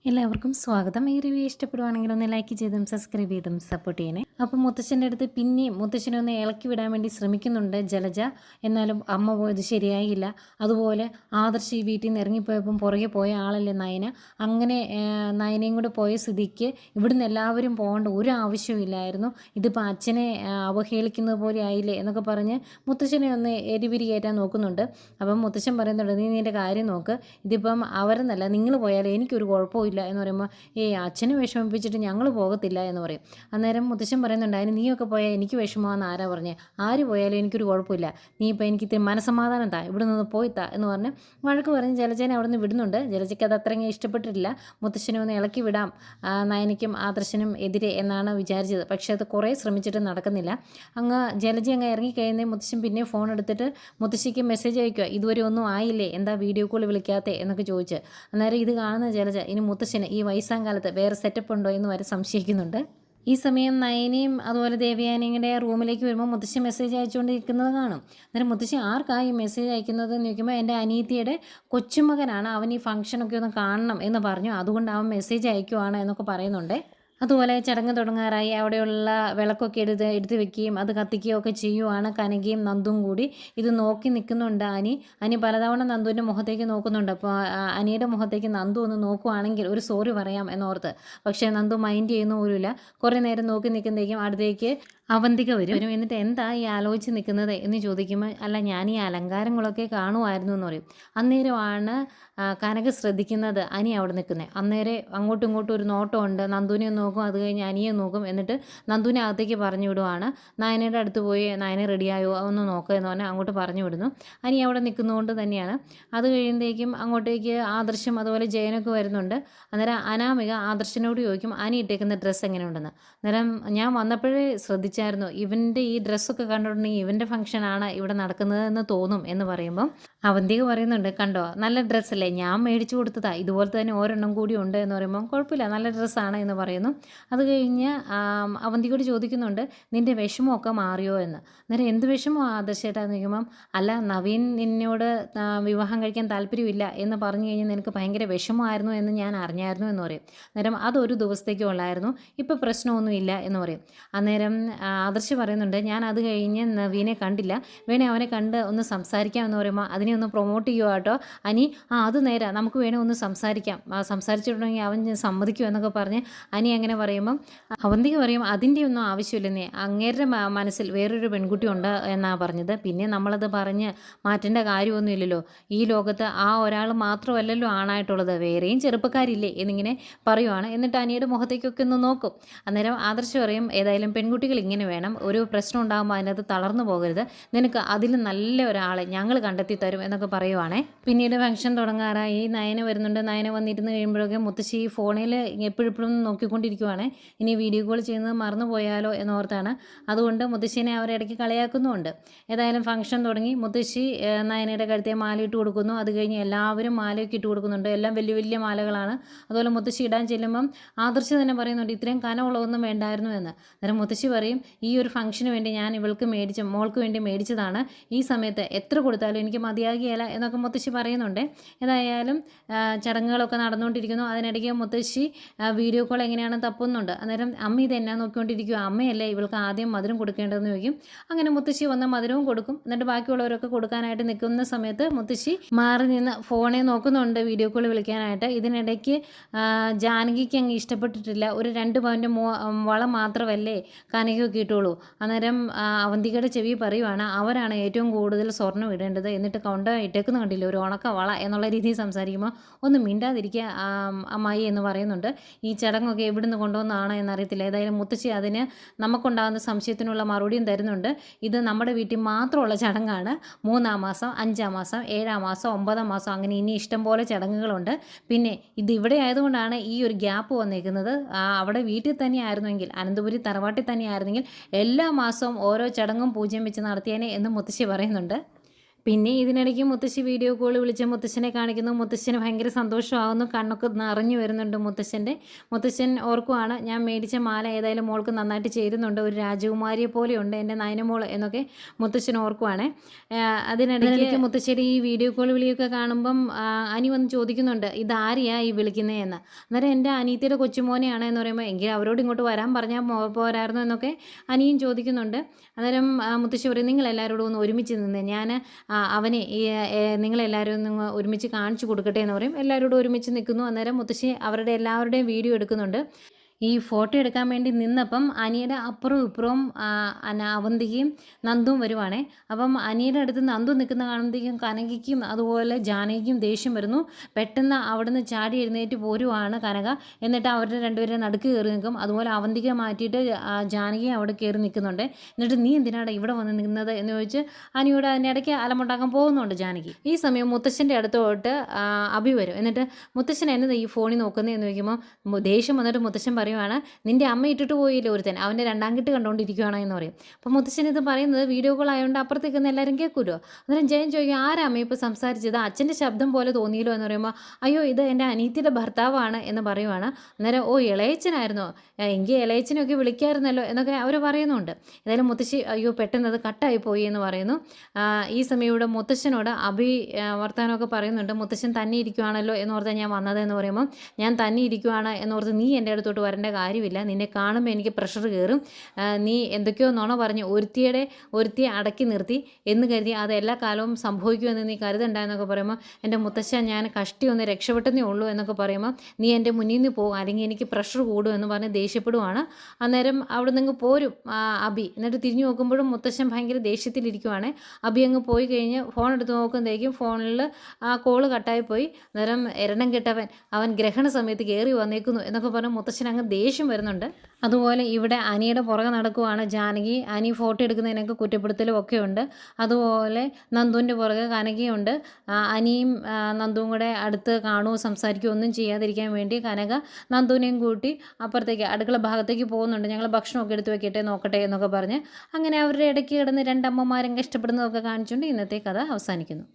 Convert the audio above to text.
എല്ലാവർക്കും സ്വാഗതം. ഈ റിവ്യൂ ഇഷ്ടപ്പെടുവാണെങ്കിൽ ഒന്ന് ലൈക്ക് ചെയ്തും സബ്സ്ക്രൈബ് ചെയ്തും സപ്പോർട്ട് ചെയ്യണേ. അപ്പം മുത്തശ്ശൻ്റെ അടുത്ത് പിന്നെയും മുത്തശ്ശനെ ഒന്ന് ഇളക്കി വിടാൻ വേണ്ടി ശ്രമിക്കുന്നുണ്ട് ജലജ. എന്നാലും അമ്മ പോയത് ശരിയായില്ല. അതുപോലെ ആദർശ് ഈ വീട്ടിൽ നിന്ന് ഇറങ്ങിപ്പോയപ്പം പുറകെ പോയ ആളല്ലേ നയന. അങ്ങനെ നയനയും കൂടെ പോയ സ്ഥിതിക്ക് ഇവിടുന്ന് എല്ലാവരും പോകേണ്ട ഒരു ആവശ്യമില്ലായിരുന്നു. ഇതിപ്പോൾ അച്ഛനെ അവഹേളിക്കുന്നത് പോലെ ആയില്ലേ എന്നൊക്കെ പറഞ്ഞ് മുത്തശ്ശനെ ഒന്ന് എരിപിരി കയറ്റാൻ നോക്കുന്നുണ്ട്. അപ്പം മുത്തശ്ശൻ പറയുന്നുണ്ട്, നീ നിൻ്റെ കാര്യം നോക്ക്, ഇതിപ്പം അവരെന്നല്ല നിങ്ങൾ പോയാൽ എനിക്കൊരു കുഴപ്പമില്ല എന്ന് പറയുമ്പോൾ, അച്ഛനെ വിഷമിപ്പിച്ചിട്ട് ഞങ്ങൾ പോകത്തില്ല എന്ന് പറയും. അന്നേരം മുത്തശ്ശൻ പറയുന്നുണ്ട്, അതിന് നീയൊക്കെ പോയാൽ എനിക്ക് വിഷമമാണെന്ന് ആരാ പറഞ്ഞേ? ആര് പോയാലും എനിക്കൊരു കുഴപ്പമില്ല, നീ ഇപ്പോൾ എനിക്ക് ഇത്തിരി മനസ്സമാധാനം താ, ഇവിടെ നിന്ന് പോയിത്താ എന്ന് പറഞ്ഞ് വഴക്ക് പറഞ്ഞ് ജലജനെ അവിടെ നിന്ന് വിടുന്നുണ്ട്. ജലജയ്ക്ക് അത് അത്രയും ഇഷ്ടപ്പെട്ടിട്ടില്ല. മുത്തശ്ശനെ ഒന്ന് ഇളക്കി വിടാം നയനയ്ക്കും ആദർശനും എതിരെ എന്നാണ് വിചാരിച്ചത്. പക്ഷേ അത് കുറേ ശ്രമിച്ചിട്ട് നടക്കുന്നില്ല. ജലജ അങ്ങ് ഇറങ്ങിക്കഴിയുന്നേ മുത്തശ്ശൻ പിന്നെ ഫോൺ എടുത്തിട്ട് മുത്തശ്ശിക്ക് മെസ്സേജ് അയക്കുക, ഇതുവരെ ഒന്നും ആയില്ലേ, എന്താ വീഡിയോ കോൾ വിളിക്കാത്തേ എന്നൊക്കെ ചോദിച്ച്. അന്നേരം ഇത് കാണുന്ന ജലജ ഇനി മുത്തശ്ശന് ഈ വയസ്സാം കാലത്ത് വേറെ സെറ്റപ്പ് ഉണ്ടോ എന്ന് വരെ സംശയിക്കുന്നുണ്ട്. ഈ സമയം നയനയും അതുപോലെ ദേവയാനിയുടെ റൂമിലേക്ക് വരുമ്പോൾ മുത്തശ്ശി മെസ്സേജ് അയച്ചുകൊണ്ടിരിക്കുന്നത് കാണും. അന്നേരം മുത്തശ്ശി ആർക്കാ ഈ മെസ്സേജ് അയക്കുന്നത് എന്ന് ചോദിക്കുമ്പോൾ, എൻ്റെ അനിയത്തിയുടെ കൊച്ചുമകനാണ്, അവൻ ഈ ഫംഗ്ഷനൊക്കെ ഒന്ന് കാണണം എന്ന് പറഞ്ഞു, അതുകൊണ്ട് അവൻ മെസ്സേജ് അയക്കുവാണ് എന്നൊക്കെ പറയുന്നുണ്ട്. അതുപോലെ ചടങ്ങ് തുടങ്ങാറായി. അവിടെയുള്ള വിളക്കൊക്കെ എടുത്ത് വെക്കുകയും അത് കത്തിക്കുകയും ഒക്കെ ചെയ്യുവാണ് കനകയും നന്ദും കൂടി. ഇത് നോക്കി നിൽക്കുന്നുണ്ട് അനി പലതവണ നന്ദുവിൻ്റെ മുഖത്തേക്ക് നോക്കുന്നുണ്ട്. അപ്പോൾ അനിയുടെ മുഖത്തേക്ക് നന്ദു ഒന്ന് നോക്കുവാണെങ്കിൽ ഒരു സോറി പറയാം എന്നോർത്ത്. പക്ഷേ നന്ദു മൈൻഡ് ചെയ്യുന്ന പോലുമില്ല. കുറേ നേരം നോക്കി നിൽക്കുന്നതേക്കും അടുത്തേക്ക് അവന്തിക വരും. എന്നിട്ട് എന്താ ഈ ആലോചിച്ച് നിൽക്കുന്നത് എന്ന് ചോദിക്കുമ്പോൾ, അല്ല ഞാൻ ഈ അലങ്കാരങ്ങളൊക്കെ കാണുമായിരുന്നു എന്ന് പറയും. അന്നേരമാണ് കനക ശ്രദ്ധിക്കുന്നത് അനി അവിടെ നിൽക്കുന്നത്. അന്നേരം അങ്ങോട്ടും ഇങ്ങോട്ടും ഒരു നോട്ടമുണ്ട്. നന്ദുവിനെ നോക്കും, അത് കഴിഞ്ഞ് അനിയെ നോക്കും. എന്നിട്ട് നന്ദുവിനെ അകത്തേക്ക് പറഞ്ഞു വിടുവാണ്. നയനയുടെ അടുത്ത് പോയി, നയന റെഡിയായോ ഒന്ന് നോക്കുക എന്ന് പറഞ്ഞാൽ അങ്ങോട്ട് പറഞ്ഞു വിടുന്നു. അനി അവിടെ നിൽക്കുന്നതുകൊണ്ട് തന്നെയാണ്. അത് കഴിയുമ്പോഴേക്കും അങ്ങോട്ടേക്ക് ആദർശം അതുപോലെ ജയനൊക്കെ വരുന്നുണ്ട്. അന്നേരം അനാമിക ആദർശനോട് ചോദിക്കും, അനി ഇട്ടേക്കുന്ന ഡ്രസ്സ് എങ്ങനെയുണ്ടെന്ന്. അന്നേരം ഞാൻ വന്നപ്പോഴേ ശ്രദ്ധിച്ചായിരുന്നു, ഇവൻ്റെ ഈ ഡ്രസ്സൊക്കെ കണ്ടിട്ടുണ്ടെങ്കിൽ ഇവൻ്റെ ഫംഗ്ഷനാണ് ഇവിടെ നടക്കുന്നതെന്ന് തോന്നും എന്ന് പറയുമ്പം അവന്തിക പറയുന്നുണ്ട്, കണ്ടോ നല്ല ഡ്രസ്സല്ലേ, ഞാൻ മേടിച്ചു കൊടുത്തതാ, ഇതുപോലെ തന്നെ ഒരെണ്ണം കൂടി ഉണ്ട് എന്ന് പറയുമ്പോൾ, കുഴപ്പമില്ല നല്ല ഡ്രസ്സാണ് എന്ന് പറയുന്നു. അത് കഴിഞ്ഞ് അവന്തികയോട് ചോദിക്കുന്നുണ്ട്, നിൻ്റെ വിഷമമൊക്കെ മാറിയോ എന്ന്. അന്നേരം എന്ത് വിഷമോ ആദർശേട്ടാന്ന് ചോദിക്കുമ്പം, അല്ല നവീൻ നിന്നോട് വിവാഹം കഴിക്കാൻ താല്പര്യമില്ല എന്ന് പറഞ്ഞു കഴിഞ്ഞാൽ നിനക്ക് ഭയങ്കര വിഷമമായിരുന്നു എന്ന് ഞാൻ അറിഞ്ഞായിരുന്നു എന്ന് പറയും. അന്നേരം അതൊരു ദിവസത്തേക്ക് ഉള്ളായിരുന്നു, ഇപ്പോൾ പ്രശ്നമൊന്നുമില്ല എന്ന് പറയും. അന്നേരം ആദർശ് പറയുന്നുണ്ട്, ഞാൻ അത് കഴിഞ്ഞ് നവീനെ കണ്ടില്ല, വേണേ അവനെ കണ്ട് ഒന്ന് സംസാരിക്കാം എന്ന് പറയുമ്പോൾ, അതിനെ ഒന്ന് പ്രൊമോട്ട് ചെയ്യുക കേട്ടോ അനി, അത് നേരാ, നമുക്ക് വേണേൽ ഒന്ന് സംസാരിക്കാം, സംസാരിച്ചിട്ടുണ്ടെങ്കിൽ അവൻ സമ്മതിക്കും എന്നൊക്കെ പറഞ്ഞ് അനി അങ്ങനെ പറയുമ്പം അവന്തിക പറയും, അതിൻ്റെ ഒന്നും ആവശ്യമില്ലെന്നേ, അങ്ങേരുടെ മനസ്സിൽ വേറൊരു പെൺകുട്ടി ഉണ്ട് എന്നാണ് പറഞ്ഞത്, പിന്നെ നമ്മളത് പറഞ്ഞ് മാറ്റേണ്ട കാര്യമൊന്നുമില്ലല്ലോ, ഈ ലോകത്ത് ആ ഒരാൾ മാത്രമല്ലല്ലോ ആണായിട്ടുള്ളത്, വേറെയും ചെറുപ്പക്കാരില്ലേ എന്നിങ്ങനെ പറയുവാണ്. എന്നിട്ട് അനിയുടെ മുഖത്തേക്കൊക്കെ ഒന്ന് നോക്കും. അന്നേരം ആദർശ് പറയും, ഏതായാലും പെൺകുട്ടികൾ ഇങ്ങനെ വേണം, ഒരു പ്രശ്നം ഉണ്ടാകുമ്പോൾ അതിനകത്ത് തളർന്നു പോകരുത്, നിനക്ക് അതിൽ നല്ല ഒരാളെ ഞങ്ങൾ കണ്ടെത്തി തരും എന്നൊക്കെ പറയുവാണേ. പിന്നീട് ഫംഗ്ഷൻ തുടങ്ങാറായി. നയന വരുന്നുണ്ട്. നയന വന്നിരുന്ന് കഴിയുമ്പോഴൊക്കെ മുത്തശ്ശി ഫോണിൽ എപ്പോഴും നോക്കിക്കൊണ്ടിരിക്കുവാണ്. ഇനി വീഡിയോ കോൾ ചെയ്യുന്നത് മറന്നു പോയാലോ എന്നോർത്താണ്. അതുകൊണ്ട് മുത്തശ്ശിനെ അവരിടയ്ക്ക് കളിയാക്കുന്നുമുണ്ട്. ഏതായാലും ഫംഗ്ഷൻ തുടങ്ങി. മുത്തശ്ശി നയനയുടെ കഴുത്തെ മാല ഇട്ട് കൊടുക്കുന്നു. അത് കഴിഞ്ഞ് എല്ലാവരും മാലയൊക്കെ ഇട്ട് കൊടുക്കുന്നുണ്ട്. എല്ലാം വലിയ വലിയ മാലകളാണ്. അതുപോലെ മുത്തശ്ശി ഇടാൻ ചെല്ലുമ്പം ആദർശ് തന്നെ പറയുന്നുണ്ട്, ഇത്രയും കനമുള്ളതൊന്നും വേണ്ടായിരുന്നു എന്ന്. അന്നേരം മുത്തശ്ശി പറയും, ഈ ഒരു ഫംഗ്ഷന് വേണ്ടി ഞാൻ ഇവൾക്ക് മോൾക്ക് വേണ്ടി മേടിച്ചതാണ്, ഈ സമയത്ത് എത്ര കൊടുത്താലും എനിക്ക് മതിയാകിയല്ല എന്നൊക്കെ മുത്തശ്ശി പറയുന്നുണ്ട്. ഏതായാലും ചടങ്ങുകളൊക്കെ നടന്നുകൊണ്ടിരിക്കുന്നു. അതിനിടയ്ക്ക് മുത്തശ്ശി വീഡിയോ കോൾ എങ്ങനെയാണ് തപ്പുന്നുണ്ട്. അന്നേരം അമ്മ ഇത് എന്നാ നോക്കിക്കൊണ്ടിരിക്കുക, അമ്മയല്ലേ ഇവൾക്ക് ആദ്യം മധുരം കൊടുക്കേണ്ടതെന്ന് ചോദിക്കും. അങ്ങനെ മുത്തശ്ശി വന്ന മധുരവും കൊടുക്കും. എന്നിട്ട് ബാക്കിയുള്ളവരൊക്കെ കൊടുക്കാനായിട്ട് നിൽക്കുന്ന സമയത്ത് മുത്തശ്ശി മാറി നിന്ന് ഫോണെ നോക്കുന്നുണ്ട് വീഡിയോ കോൾ വിളിക്കാനായിട്ട്. ഇതിനിടയ്ക്ക് ജാനകിക്ക് അങ്ങ് ഇഷ്ടപ്പെട്ടിട്ടില്ല. ഒരു 2 പവൻ്റെ വള മാത്രമല്ലേ കനകയൊക്കെ ഇട്ടുള്ളൂ. അന്നേരം അവന്തികയുടെ ചെവി പറയുവാണ്, അവരാണ് ഏറ്റവും കൂടുതൽ സ്വർണ്ണം ഇടേണ്ടത്, എന്നിട്ട് കൊണ്ട് ഇട്ടേക്കുന്ന കണ്ടില്ല ഒരു ഉണക്ക വള എന്നുള്ള രീതിയിൽ സംസാരിക്കുമ്പോൾ, ഒന്ന് മിണ്ടാതിരിക്കുക അമ്മായി എന്ന് പറയുന്നുണ്ട്. ഈ ചടങ്ങൊക്കെ എവിടുന്ന് കൊണ്ടുവന്നതാണ് എന്നറിയത്തില്ല. ഏതായാലും മുത്തശ്ശി അതിന് നമുക്കുണ്ടാകുന്ന സംശയത്തിനുള്ള മറുപടിയും തരുന്നുണ്ട്. ഇത് നമ്മുടെ വീട്ടിൽ മാത്രമുള്ള ചടങ്ങാണ്. 3-ാം മാസം, 5-ാം മാസം, 7-ാം മാസം, 9-ാം മാസം, അങ്ങനെ ഇനി ഇഷ്ടം പോലെ ചടങ്ങുകളുണ്ട്. പിന്നെ ഇത് ഇവിടെ ആയതുകൊണ്ടാണ് ഈ ഒരു ഗ്യാപ്പ് വന്നേക്കുന്നത്. അവിടെ വീട്ടിൽ തന്നെ ആയിരുന്നെങ്കിൽ, അനന്തപുരി തറവാട്ടിൽ തന്നെ ആയിരുന്നെങ്കിൽ എല്ലാ മാസവും ഓരോ ചടങ്ങും പൂജ്യം വെച്ച് നടത്തിയേനെ എന്ന് മുത്തശ്ശി പറയുന്നുണ്ട്. പിന്നെ ഇതിനിടയ്ക്ക് മുത്തശ്ശി വീഡിയോ കോൾ വിളിച്ച് മുത്തശ്ശനെ കാണിക്കുന്നു. മുത്തശ്ശന് ഭയങ്കര സന്തോഷമാകുന്നു. കണ്ണൊക്കെ നിറഞ്ഞു വരുന്നുണ്ട് മുത്തശ്ശൻ ഓർക്കുവാണ്, ഞാൻ മേടിച്ച മാല ഏതായാലും മോൾക്ക് നന്നായിട്ട് ചേരുന്നുണ്ട്, ഒരു രാജകുമാരിയെ പോലെയുണ്ട് എൻ്റെ നയനമോൾ എന്നൊക്കെ മുത്തശ്ശൻ ഓർക്കുവാണ്. അതിനിടയ്ക്ക് മുത്തശ്ശിയുടെ ഈ വീഡിയോ കോൾ വിളിയൊക്കെ കാണുമ്പം അനി വന്ന് ചോദിക്കുന്നുണ്ട്, ഇതാരെയാ ഈ വിളിക്കുന്നതെന്ന്. അന്നേരം എൻ്റെ അനിയത്തിയുടെ കൊച്ചുമോനെയാണ് എന്ന് പറയുമ്പോൾ, എങ്കിൽ അവരോട് ഇങ്ങോട്ട് വരാൻ പറഞ്ഞാൽ പോരായിരുന്നു എന്നൊക്കെ അനിയും ചോദിക്കുന്നുണ്ട്. അന്നേരം മുത്തശ്ശി പറയും, നിങ്ങളെല്ലാവരോടും ഒന്ന് ഒരുമിച്ച് നിന്ന് ഞാൻ അവനെ നിങ്ങളെല്ലാവരും ഒന്ന് ഒരുമിച്ച് കാണിച്ചു കൊടുക്കട്ടെ എന്ന് പറയും. എല്ലാവരോടും ഒരുമിച്ച് നിൽക്കുന്നു. അന്നേരം മുത്തശ്ശി അവരുടെ എല്ലാവരുടെയും വീഡിയോ എടുക്കുന്നുണ്ട്. ഈ ഫോട്ടോ എടുക്കാൻ വേണ്ടി നിന്നപ്പം അനിയുടെ അപ്പുറവും ഇപ്പുറവും അവന്തികയും നന്ദുവും വരുവാണേ. അപ്പം അനിയുടെ അടുത്ത് നന്ദു നിൽക്കുന്ന കാണുമ്പോഴത്തേക്കും കനകയ്ക്കും അതുപോലെ ജാനകിക്കും ദേഷ്യം വരുന്നു. പെട്ടെന്ന് അവിടുന്ന് ചാടി എഴുന്നേറ്റ് പോരുവാണ് കനക. എന്നിട്ട് അവരുടെ രണ്ടുപേരെ നടുക്ക് കയറി നിൽക്കും. അതുപോലെ അവന്തിക മാറ്റിയിട്ട് ജാനകി അവിടെ കയറി നിൽക്കുന്നുണ്ട്. എന്നിട്ട് നീ എന്തിനാണ് ഇവിടെ വന്ന് നിൽക്കുന്നത് എന്ന് ചോദിച്ച് അനിയോട് അതിനിടയ്ക്ക് അലമുണ്ടാക്കാൻ പോകുന്നുണ്ട് ജാനകി. ഈ സമയം മുത്തശ്ശൻ്റെ അടുത്തോട്ട് അഭി വരും. എന്നിട്ട് മുത്തശ്ശൻ എന്നത് ഈ ഫോണിൽ നോക്കുന്നതെന്ന് ചോദിക്കുമ്പോൾ ദേഷ്യം വന്നിട്ട് മുത്തശ്ശൻ പറയുവാണ്, നിൻ്റെ അമ്മ ഇട്ടിട്ട് പോയില്ലേ ഒരുത്തൻ, അവൻ്റെ രണ്ടാം കെട്ട് കണ്ടുകൊണ്ടിരിക്കുകയാണോ എന്ന് പറയും. അപ്പോൾ മുത്തശ്ശൻ ഇത് പറയുന്നത് വീഡിയോ കോൾ ആയതുകൊണ്ട് അപ്പുറത്തേക്ക് നിന്ന് എല്ലാവരും കേൾക്കുമല്ലോ. അന്നേരം ജയൻ ചോദിക്കും, ആരാമ്മ ഇപ്പോൾ സംസാരിച്ചത്, അച്ഛൻ്റെ ശബ്ദം പോലെ തോന്നിയല്ലോ എന്ന് പറയുമ്പോൾ, അയ്യോ ഇത് എൻ്റെ അനിയത്തിയുടെ ഭർത്താവാണ് എന്ന് പറയുവാണ്. അന്നേരം ഓ ഇളയച്ചനായിരുന്നോ, എങ്കിൽ ഇളയച്ചനൊക്കെ വിളിക്കായിരുന്നല്ലോ എന്നൊക്കെ അവർ പറയുന്നുണ്ട്. ഏതായാലും മുത്തശ്ശി അയ്യോ പെട്ടെന്ന് അത് കട്ടായി പോയി എന്ന് പറയുന്നു. ഈ സമയം ഇവിടെ മുത്തശ്ശനോട് അഭി വർത്താനമൊക്കെ പറയുന്നുണ്ട്. മുത്തശ്ശൻ തന്നെ ഇരിക്കുവാണല്ലോ എന്നോർത്ത് ഞാൻ വന്നതെന്ന് പറയുമ്പോൾ, ഞാൻ തന്നെ ഇരിക്കുവാണ് എന്നോർത്ത് നീ എൻ്റെ അടുത്തോട്ട് വരേണ്ട കാര്യമില്ല, നിന്നെ കാണുമ്പോൾ എനിക്ക് പ്രഷർ കയറും, നീ എന്തൊക്കെയോ നുണ പറഞ്ഞ് ഒരുത്തിയെ അടക്കി നിർത്തി എന്ന് കരുതി അത് എല്ലാ കാലവും സംഭവിക്കുമെന്ന് നീ കരുതണ്ട എന്നൊക്കെ പറയുമ്പോൾ, എൻ്റെ മുത്തശ്ശ ഞാൻ കഷ്ടി ഒന്ന് രക്ഷപ്പെട്ടതേ ഉള്ളൂ എന്നൊക്കെ പറയുമ്പോൾ, നീ എൻ്റെ മുന്നിൽ നിന്ന് പോകും അല്ലെങ്കിൽ എനിക്ക് പ്രഷർ കൂടും എന്ന് പറഞ്ഞ് ദേഷ്യപ്പെടുവാണ്. അന്നേരം അവിടെ നിന്ന് പോരും അഭി. എന്നിട്ട് തിരിഞ്ഞു നോക്കുമ്പോഴും മുത്തശ്ശൻ ഭയങ്കര ദേഷ്യത്തിലിരിക്കുവാണ്. അഭി അങ്ങ് പോയി കഴിഞ്ഞ് ഫോൺ എടുത്ത് നോക്കുമ്പോഴേക്കും ഫോണിൽ ആ കോള് കട്ടായി പോയി. അന്നേരം എരണം കെട്ടവൻ അവൻ ഗ്രഹണ സമയത്ത് കയറി വന്നേക്കുന്നു എന്നൊക്കെ പറഞ്ഞ് മുത്തശ്ശൻ അങ്ങ് ദേഷ്യം വരുന്നുണ്ട്. അതുപോലെ ഇവിടെ അനിയുടെ പുറകെ നടക്കുവാണ് ജാനകി. അനി ഫോട്ടോ എടുക്കുന്നതിനൊക്കെ കുറ്റപ്പെടുത്തലും ഒക്കെ ഉണ്ട്. അതുപോലെ നന്ദുവിൻ്റെ പുറകെ കനകയുണ്ട്. അനിയും നന്ദുവും കൂടെ അടുത്ത് കാണുകയോ സംസാരിക്കുകയോ ഒന്നും ചെയ്യാതിരിക്കാൻ വേണ്ടി കനക നന്ദുവിനെയും കൂട്ടി അപ്പുറത്തേക്ക് അടുക്കള ഭാഗത്തേക്ക് പോകുന്നുണ്ട്. ഞങ്ങൾ ഭക്ഷണമൊക്കെ എടുത്ത് വെക്കട്ടെ നോക്കട്ടെ എന്നൊക്കെ പറഞ്ഞ് അങ്ങനെ അവരുടെ ഇടയ്ക്ക് കിടന്ന് രണ്ടമ്മമാരും കഷ്ടപ്പെടുന്നതൊക്കെ കാണിച്ചുകൊണ്ട് ഇന്നത്തെ കഥ അവസാനിക്കുന്നു.